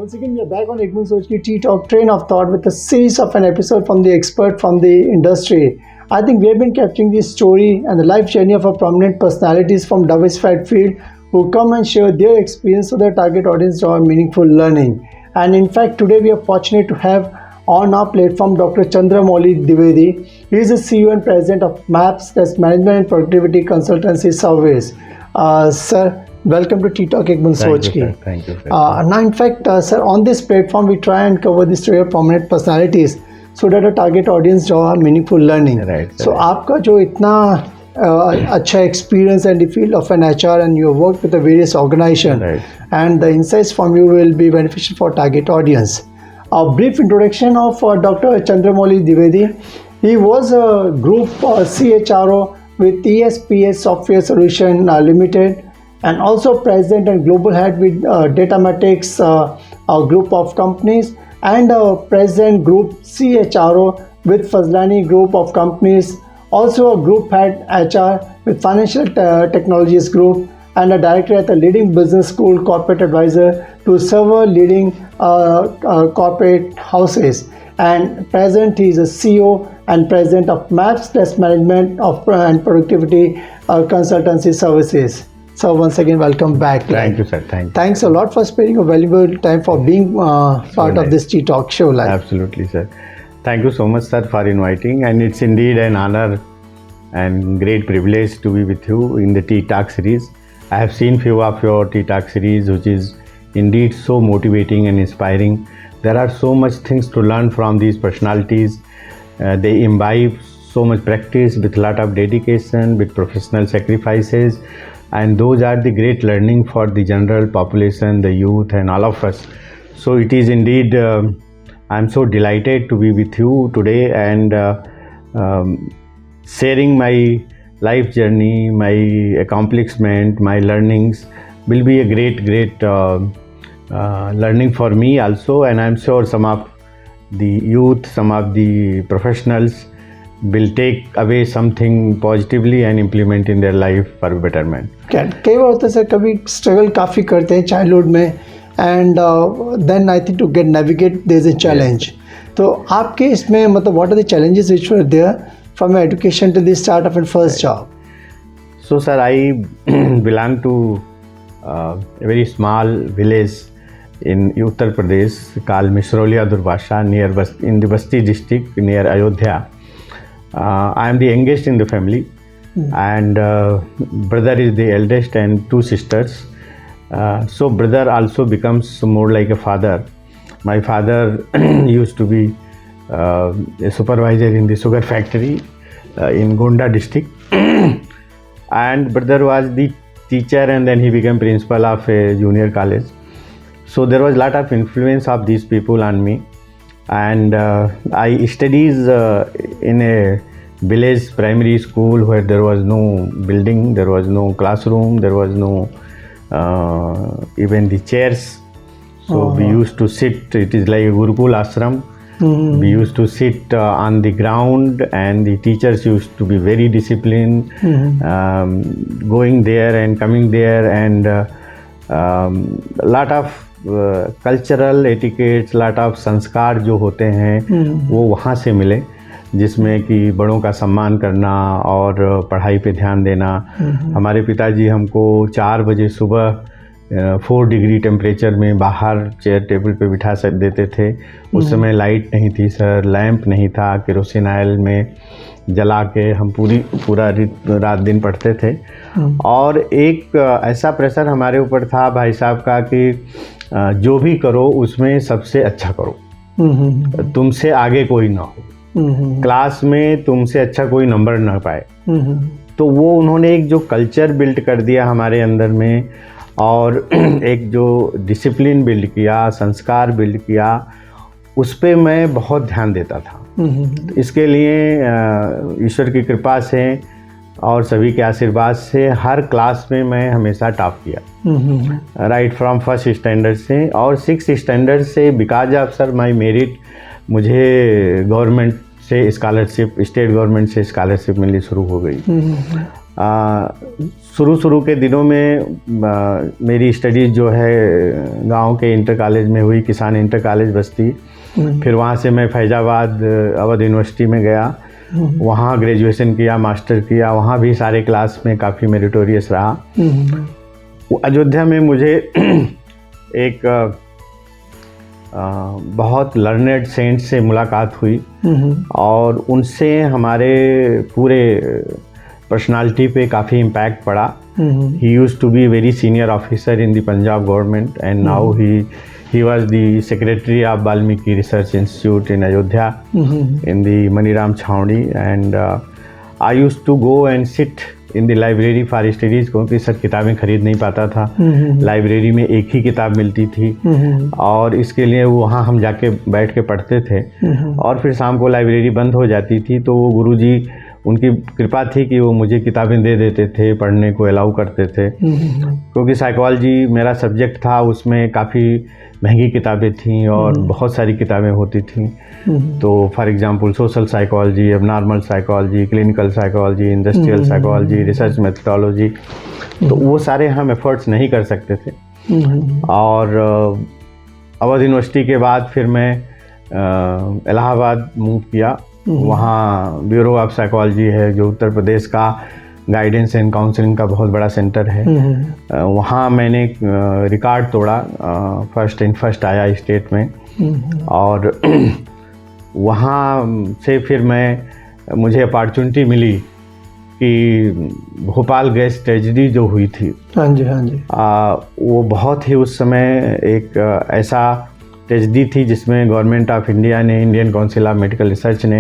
Once again, we are back on Egmont Sochki Tea Talk Train of Thought with a series of an episode from the expert from the industry. I think we have been capturing the story and the life journey of our prominent personalities from diversified field who come and share their experience so their target audience draw meaningful learning. And in fact, today we are fortunate to have on our platform Dr. Chandramouli Dwivedi. He is the CEO and President of MAPS, that's Management and Productivity Consultancy Service. Sir, welcome to Tea Talk Egmont Sochki. Thank you. Now, in fact, sir, on this platform, we try and cover the story of prominent personalities so that a target audience draw meaningful learning. Right. So, आपका जो इतना अच्छा experience in the field of an HR and you work with the various organizations, Right. and the insights from you will be beneficial for target audience. A brief introduction of Dr. Chandramouli Dwivedi. He was a group CHRO with ESPS Software Solution Limited, and also president and global head with Datamatics, a group of companies, and president group CHRO with Fazlani Group of companies, also a group head HR with Financial Technologies Group, and a director at a leading business school, corporate advisor to several leading corporate houses. And present, he is a CEO and president of MAPS, that's Management of and Productivity Consultancy Services. So once again, welcome back. Thank you, sir. Thank you. Thanks a lot for spending a valuable time for being part of this Tea Talk show. Absolutely, sir. Thank you so much, sir, for inviting. And it's indeed an honor and great privilege to be with you in the Tea Talk series. I have seen few of your Tea Talk series, which is indeed so motivating and inspiring. There are so much things to learn from these personalities. They imbibe so much practice with a lot of dedication, with professional sacrifices. And those are the great learning for the general population, the youth and all of us. So it is indeed, I'm so delighted to be with you today and sharing my life journey, my accomplishment, my learnings will be a great learning for me also. And I'm sure some of the youth, some of the professionals will take away something positively and implement in their life for betterment. कई बार होता है sir, कभी struggle काफ़ी करते हैं childhood में and then I think to get navigate there is a challenge. तो आपके इसमें मतलब what are the challenges which were there from education to the start of your first job? So sir, I belong to a very small village in Uttar Pradesh called Misraulia Durvasha in the Basti district near Ayodhya. I am the youngest in the family, and brother is the eldest and two sisters. So brother also becomes more like a father. My father used to be a supervisor in the sugar factory in Gonda district, and brother was the teacher, and then he became principal of a junior college. So there was a lot of influence of these people on me. And I studied in a village primary school where there was no building, there was no classroom, there was no even the chairs. So we used to sit, it is like a Gurukul ashram. We used to sit on the ground, and the teachers used to be very disciplined, going there and coming there, and a lot of cultural etiquettes, lot of संस्कार जो होते हैं वो वहाँ से मिले, जिसमें कि बड़ों का सम्मान करना और पढ़ाई पे ध्यान देना. हमारे पिताजी हमको 4 बजे सुबह 4 डिग्री टेम्परेचर में बाहर चेयर टेबल पे बिठा देते थे. उस समय लाइट नहीं थी सर, लैंप नहीं था, केरोसिन ऑयल में जला के हम पूरा रात दिन पढ़ते थे. और एक ऐसा प्रेशर हमारे ऊपर था भाई साहब का कि जो भी करो उसमें सबसे अच्छा करो, तुमसे आगे कोई ना हो, क्लास में तुमसे अच्छा कोई नंबर ना पाए. तो वो उन्होंने एक जो कल्चर बिल्ड कर दिया हमारे अंदर में, और एक जो डिसिप्लिन बिल्ड किया, संस्कार बिल्ड किया, उस पे मैं बहुत ध्यान देता था. इसके लिए ईश्वर की कृपा से और सभी के आशीर्वाद से हर क्लास में मैं हमेशा टॉप किया, राइट फ्रॉम फर्स्ट स्टैंडर्ड से. और 6th स्टैंडर्ड से because of sir my merit मुझे गवर्नमेंट से स्कॉलरशिप, स्टेट गवर्नमेंट से स्कॉलरशिप मिलनी शुरू हो गई. शुरू के दिनों में मेरी स्टडीज़ जो है गांव के इंटर कॉलेज में हुई, किसान इंटर कॉलेज बस्ती। फिर वहाँ से मैं फैज़ाबाद अवध यूनिवर्सिटी में गया, वहाँ ग्रेजुएशन किया, मास्टर किया, वहाँ भी सारे क्लास में काफ़ी मेरिटोरियस रहा। अयोध्या में मुझे एक बहुत लर्नेड सेंट से मुलाकात हुई और उनसे हमारे पूरे पर्सनालिटी पे काफ़ी इम्पैक्ट पड़ा। He used to be very senior officer in the Punjab government and now he was the secretary of Valmiki Research Institute in Ayodhya in the Maniram Chhaudi, and I used to go and sit in the library for studies, क्योंकि sir किताबें खरीद नहीं पाता था। Library में एक ही किताब मिलती थी और इसके लिए वहाँ हम जाके बैठ के पढ़ते थे और फिर शाम को लाइब्रेरी बंद हो जाती थी तो वो गुरुजी, उनकी कृपा थी कि वो मुझे किताबें दे देते थे, पढ़ने को अलाउ करते थे। क्योंकि साइकोलॉजी मेरा सब्जेक्ट था, उसमें काफ़ी महंगी किताबें थीं और बहुत सारी किताबें होती थीं। तो for example social psychology, abnormal psychology, clinical psychology, industrial psychology, research methodology, तो वो सारे हम एफर्ट्स नहीं कर सकते थे। और अवध यूनिवर्सिटी के बाद फिर मैं इलाहाबाद मूव किया। वहाँ ब्यूरो ऑफ साइकोलॉजी है जो उत्तर प्रदेश का गाइडेंस एंड काउंसलिंग का बहुत बड़ा सेंटर है। वहाँ मैंने रिकॉर्ड तोड़ा, फर्स्ट आया स्टेट में। और वहाँ से फिर मुझे अपॉर्चुनिटी मिली कि भोपाल गैस ट्रेजेडी जो हुई थी, हाँ जी हाँ जी, वो बहुत ही उस समय एक ऐसा ट्रेजेडी थी जिसमें गवर्नमेंट ऑफ इंडिया ने, Indian council of medical research ने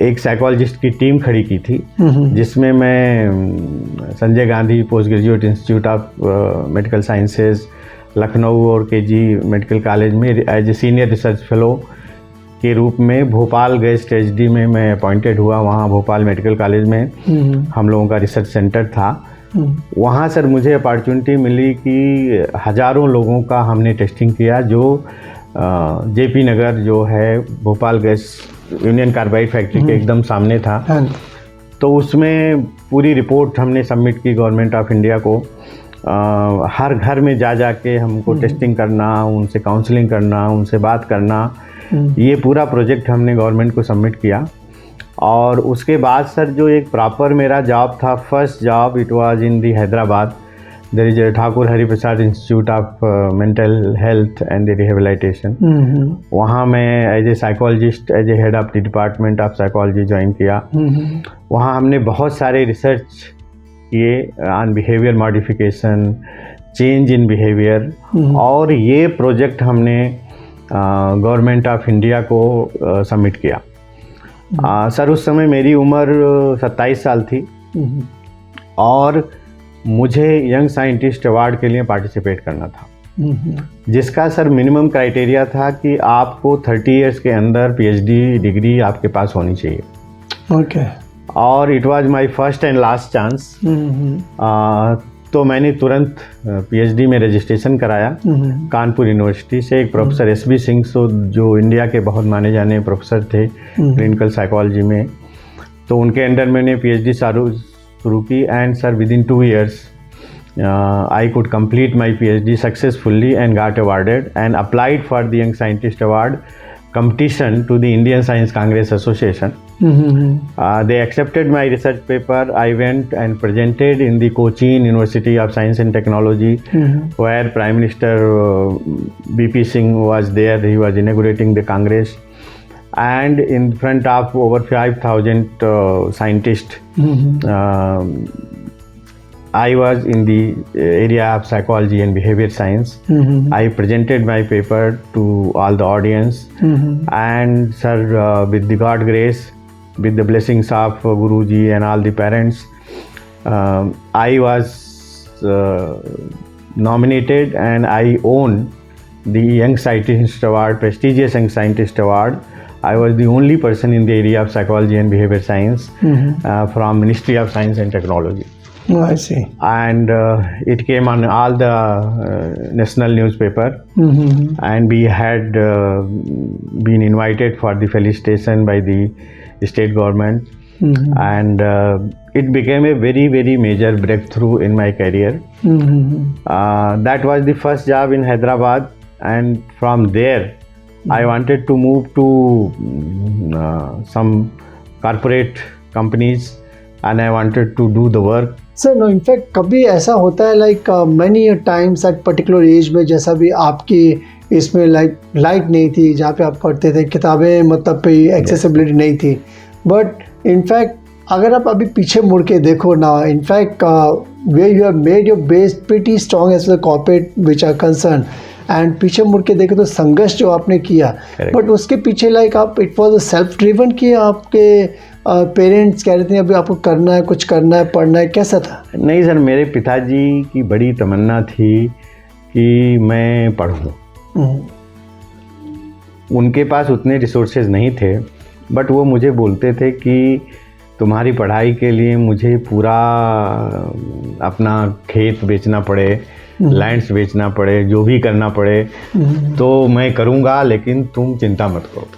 एक साइकोलॉजिस्ट की टीम खड़ी की थी, जिसमें मैं Sanjay Gandhi post graduate institute of medical sciences Lucknow और केजी मेडिकल कॉलेज में as a senior research fellow के रूप में भोपाल गैस ट्रेजेडी में मैं अपॉइंटेड हुआ। वहाँ भोपाल मेडिकल कॉलेज में हम लोगों का रिसर्च सेंटर था। वहाँ सर मुझे अपॉर्चुनिटी मिली कि हज़ारों लोगों का हमने टेस्टिंग किया, जो जेपी नगर जो है Bhopal gas union carbide factory के एकदम सामने था। तो उसमें पूरी रिपोर्ट हमने सबमिट की गवर्नमेंट ऑफ इंडिया को। हर घर में जा के हमको टेस्टिंग करना, उनसे काउंसलिंग करना, उनसे बात करना, ये पूरा प्रोजेक्ट हमने गवर्नमेंट को सबमिट किया। और उसके बाद सर जो एक प्रॉपर मेरा जॉब था, first job, it was in the Hyderabad. There is a Thakur Hariprasad institute of mental health and rehabilitation. वहाँ मैं as a psychologist, as a head of the department of psychology join किया। वहाँ हमने बहुत सारे रिसर्च किए on behaviour modification, change in behaviour, और ये प्रोजेक्ट हमने गवर्नमेंट ऑफ इंडिया को सबमिट किया। सर उस समय मेरी उम्र 27 साल थी और मुझे यंग साइंटिस्ट अवार्ड के लिए पार्टिसिपेट करना था, जिसका सर मिनिमम क्राइटेरिया था कि आपको 30 इयर्स के अंदर पीएचडी डिग्री आपके पास होनी चाहिए। ओके। और it was my first and last chance. तो मैंने तुरंत पीएचडी में रजिस्ट्रेशन कराया कानपुर यूनिवर्सिटी से। एक प्रोफेसर एसबी सिंह जो इंडिया के बहुत माने जाने प्रोफेसर थे क्लिनिकल साइकोलॉजी में, तो उनके अंडर मैंने पीएचडी शुरू की। And sir with in 2 years I could complete my PhD successfully and got awarded and applied for the Young Scientist Award competition to the Indian Science Congress Association. They accepted my research paper. I went and presented in the Cochin University of Science and Technology, where Prime Minister BP Singh was there. He was inaugurating the Congress, and in front of over 5,000 scientists. I was in the area of psychology and behavior science. I presented my paper to all the audience, and sir, with the God grace, with the blessings of Guruji and all the parents, I was nominated and I won the Young Scientist Award, prestigious Young Scientist Award. I was the only person in the area of psychology and behavior science from Ministry of Science and Technology. Oh, I see. And it came on all the national newspaper, and we had been invited for the felicitation by the state government. and it became a very, very major breakthrough in my career. That was the first job in Hyderabad, and from there I wanted to move to some corporate companies, and I wanted to do the work. Sir no in fact कभी ऐसा होता है like many times at particular age में, जैसा भी आपकी इसमें light नहीं थी जहाँ पे आप पढ़ते थे, किताबें मतलब पे एक्सेसिबिलिटी नहीं थी, बट इनफैक्ट अगर आप अभी पीछे मुड़ के देखो ना, in fact way you have made your base pretty strong as the corporate which are concern, and पीछे मुड़ के देखे तो संघर्ष जो आपने किया, बट उसके पीछे लाइक आप इट वॉज सेल्फ ड्रिवन कि आपके पेरेंट्स कह रहे थे अभी आपको करना है, कुछ करना है, पढ़ना है, कैसा था? नहीं सर, मेरे पिताजी की बड़ी तमन्ना थी कि मैं पढ़ूं। उनके पास उतने रिसोर्सेज नहीं थे, बट वो मुझे बोलते थे कि तुम्हारी पढ़ाई के लिए मुझे पूरा अपना खेत बेचना पड़े, लैंड्स बेचना पड़े, जो भी करना पड़े तो मैं करूँगा, लेकिन तुम चिंता मत करो।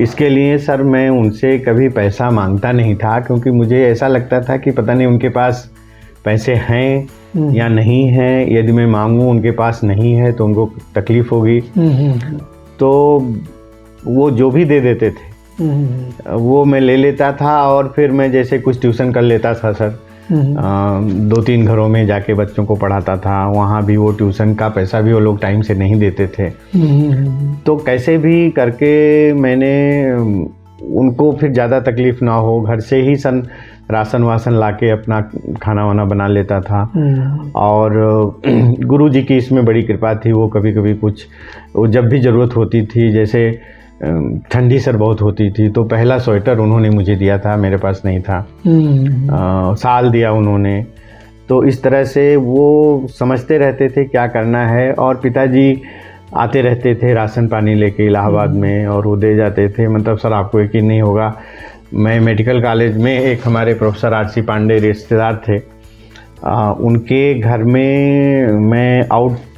इसके लिए सर मैं उनसे कभी पैसा मांगता नहीं था, क्योंकि मुझे ऐसा लगता था कि पता नहीं उनके पास पैसे हैं या नहीं हैं, यदि मैं मांगूं उनके पास नहीं है तो उनको तकलीफ़ होगी। तो वो जो भी दे देते थे वो मैं ले लेता था, और फिर मैं जैसे कुछ ट्यूशन कर लेता था सर, 2-3 घरों में जाके बच्चों को पढ़ाता था। वहाँ भी वो ट्यूशन का पैसा भी वो लोग टाइम से नहीं देते थे, तो कैसे भी करके मैंने उनको फिर ज़्यादा तकलीफ़ ना हो, घर से ही राशन वासन लाके अपना खाना वाना बना लेता था। और गुरुजी की इसमें बड़ी कृपा थी, वो कभी कभी कुछ वो जब भी ज़रूरत होती थी, जैसे ठंडी सर बहुत होती थी तो पहला स्वेटर उन्होंने मुझे दिया था, मेरे पास नहीं था। साल दिया उन्होंने। तो इस तरह से वो समझते रहते थे क्या करना है, और पिताजी आते रहते थे राशन पानी लेके इलाहाबाद में, और वो दे जाते थे। मतलब सर आपको यकीन नहीं होगा, मैं मेडिकल कॉलेज में एक हमारे प्रोफेसर आर.सी. पांडे रिश्तेदार थे, उनके घर में मैं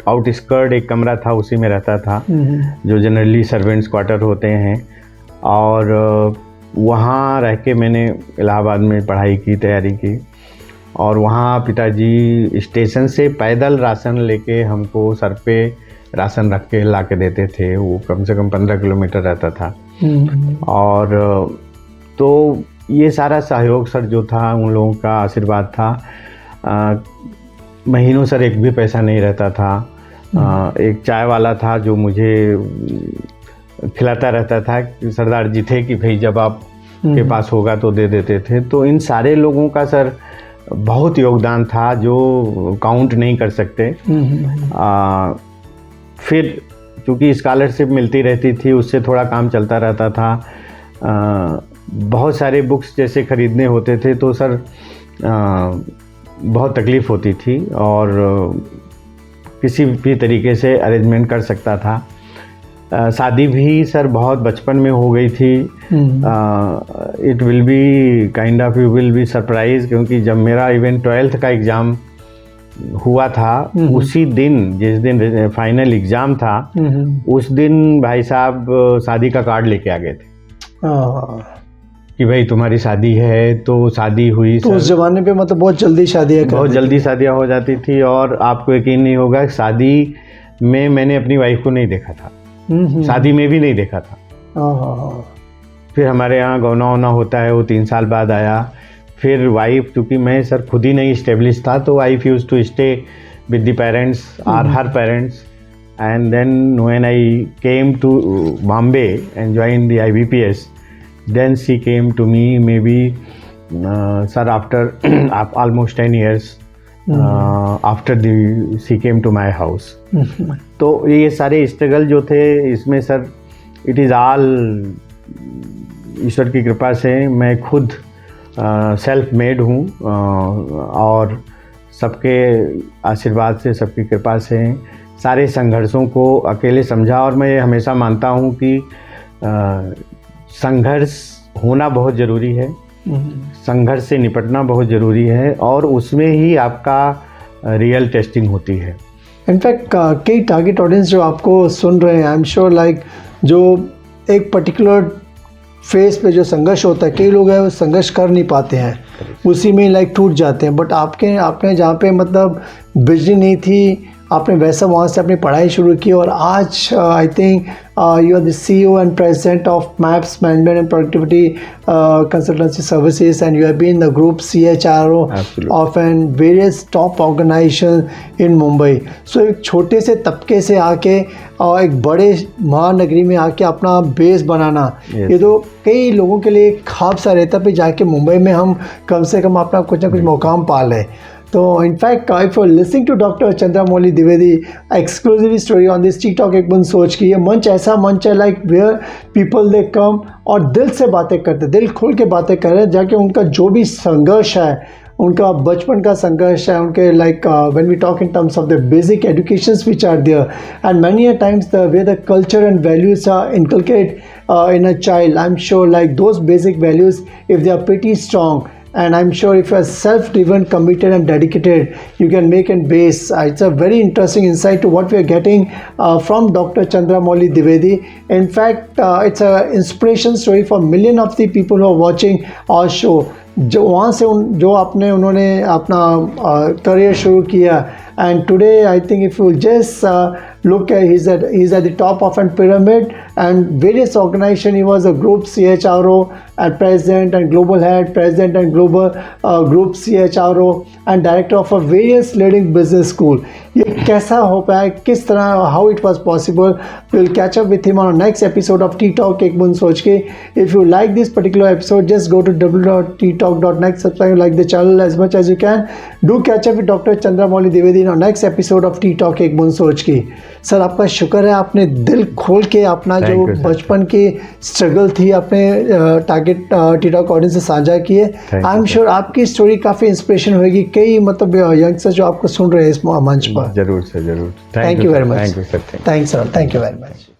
आउटस्कर्ट एक कमरा था, उसी में रहता था, जो जनरली सर्वेंट्स क्वार्टर होते हैं। और वहाँ रह के मैंने इलाहाबाद में पढ़ाई की, तैयारी की। और वहाँ पिताजी स्टेशन से पैदल राशन लेके हमको सर पे राशन रख के ला के देते थे। वो कम से कम 15 किलोमीटर रहता था। और तो ये सारा सहयोग सर जो था, उन लोगों का आशीर्वाद था। महीनों सर एक भी पैसा नहीं रहता था। एक चाय वाला था जो मुझे खिलाता रहता था, सरदार जी थे कि भाई जब आप के पास होगा तो दे देते थे। तो इन सारे लोगों का सर बहुत योगदान था जो काउंट नहीं कर सकते। फिर चूँकि स्कॉलरशिप मिलती रहती थी, उससे थोड़ा काम चलता रहता था। बहुत सारे बुक्स जैसे ख़रीदने होते थे तो सर बहुत तकलीफ़ होती थी, और किसी भी तरीके से अरेंजमेंट कर सकता था। शादी भी सर बहुत बचपन में हो गई थी। It will be kind of, you will be surprise, क्योंकि जब मेरा इवन 12th का एग्ज़ाम हुआ था, उसी दिन जिस दिन फाइनल एग्ज़ाम था, उस दिन भाई साहब शादी का कार्ड लेके आ गए थे कि भाई तुम्हारी शादी है। तो शादी हुई। तो उस ज़माने पे मतलब बहुत जल्दी शादियाँ हो जाती थी। और आपको यकीन नहीं होगा, शादी में मैंने अपनी वाइफ को नहीं देखा था, शादी में भी नहीं देखा था। फिर हमारे यहाँ गौना वौना होता है, वो 3 साल बाद आया। फिर वाइफ, चूँकि मैं सर खुद ही नहीं इस्टेब्लिश था, तो wife used to stay with the parents और her parents. And then when I came to Bombay and join the IBPS, then she came to me maybe sir after almost 10 years after she came to my house. तो ये सारे struggle जो थे इसमें sir it is all ईश्वर की कृपा से। मैं खुद सेल्फ मेड हूँ, और सबके आशीर्वाद से, सबकी कृपा से सारे संघर्षों को अकेले समझा। और मैं हमेशा मानता हूँ कि संघर्ष होना बहुत ज़रूरी है, संघर्ष से निपटना बहुत ज़रूरी है, और उसमें ही आपका रियल टेस्टिंग होती है। इनफैक्ट कई टारगेट ऑडियंस जो आपको सुन रहे हैं, आई एम श्योर लाइक जो एक पर्टिकुलर फेस पे जो संघर्ष होता है, कई लोग हैं वो संघर्ष कर नहीं पाते हैं, उसी में लाइक टूट जाते हैं। बट आपने जहाँ पे मतलब बिजली नहीं थी, आपने वैसा वहाँ से अपनी पढ़ाई शुरू की और आज I think you are the CEO and president of Maps management and productivity consultancy services and you have been the group CHRO of and various top organisation in Mumbai. So एक छोटे से तबके से आके और एक बड़े महानगरी में आके अपना बेस बनाना, ये तो कई लोगों के लिए ख्वाब सा रहता है, फिर जाके मुंबई में हम कम से कम अपना कुछ ना कुछ मुकाम पा लें। तो in fact if you listening to doctor Chandramouli Dwivedi exclusive story on this T talk एक बूंद सोच की, ये मंच ऐसा मंच है like where people they come और दिल से बातें करते, दिल खोल के बातें कर रहे हैं, जाके उनका जो भी संघर्ष है, उनका बचपन का संघर्ष है, उनके like when we talk in terms of the basic educations which are there and many a times the way the culture and values are inculcate in a child, I'm sure like those basic values, if they are pretty strong, and I'm sure if you are self-driven, committed and dedicated, you can make a base. It's a very interesting insight to what we are getting from Dr. Chandramouli Dwivedi. In fact, it's a inspiration story for million of the people who are watching our show. जो वहाँ से उन्होंने अपना career शुरू किया, and today I think if you just look at he's at the top of a pyramid and various organization. He was a group CHRO at president and global head, president and global group CHRO and director of a various leading business school. ये कैसा हो पाया, किस तरह, how it was possible? We'll catch up with him on our next episode of T-Talk एक बूंद सोच के. If you like this particular episode, just go to www.ttalk.net, subscribe, like the channel as much as you can. Do catch up with Dr. Chandramouli Dwivedi in our next episode of T-Talk एक बूंद सोच की. Sir आपका शुक्र है, आपने दिल खोल के अपना जो बचपन की स्ट्रगल थी अपने टारगेट टी-टॉक ऑडियंस से साझा किए. आई एम श्योर आपकी स्टोरी काफ़ी इंस्पिरेशन होगी कई मतलब यंगस्टर्स जो आपको सुन रहे हैं इस मंच पर. जरूर सर, जरूर. Thank you very much. Thank you sir. Thanks sir. Thank you very much.